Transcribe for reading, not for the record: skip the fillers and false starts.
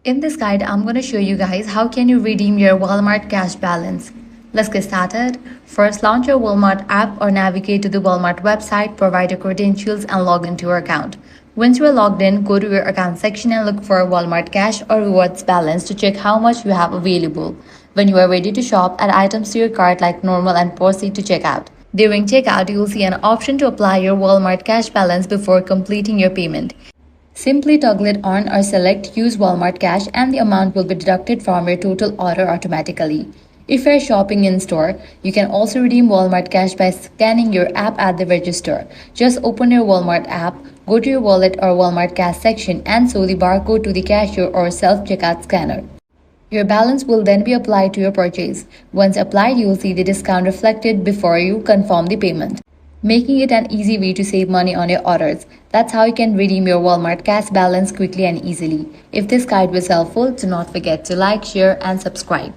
In this guide, I'm going to show you guys how can you redeem your Walmart cash balance. Let's get started. First, launch your Walmart app or navigate to the Walmart website, provide your credentials and log into your account. Once you are logged in, go to your account section and look for Walmart cash or rewards balance to check how much you have available. When you are ready to shop, add items to your cart like normal and proceed to checkout. During checkout, you will see an option to apply your Walmart cash balance before completing your payment. Simply toggle it on or select Use Walmart Cash and the amount will be deducted from your total order automatically. If you're shopping in store, you can also redeem Walmart Cash by scanning your app at the register. Just open your Walmart app, go to your wallet or Walmart Cash section and show the barcode to the cashier or self-checkout scanner. Your balance will then be applied to your purchase. Once applied, you will see the discount reflected before you confirm the payment, making it an easy way to save money on your orders. That's how you can redeem your Walmart cash balance quickly and easily. If this guide was helpful, do not forget to like, share, and subscribe.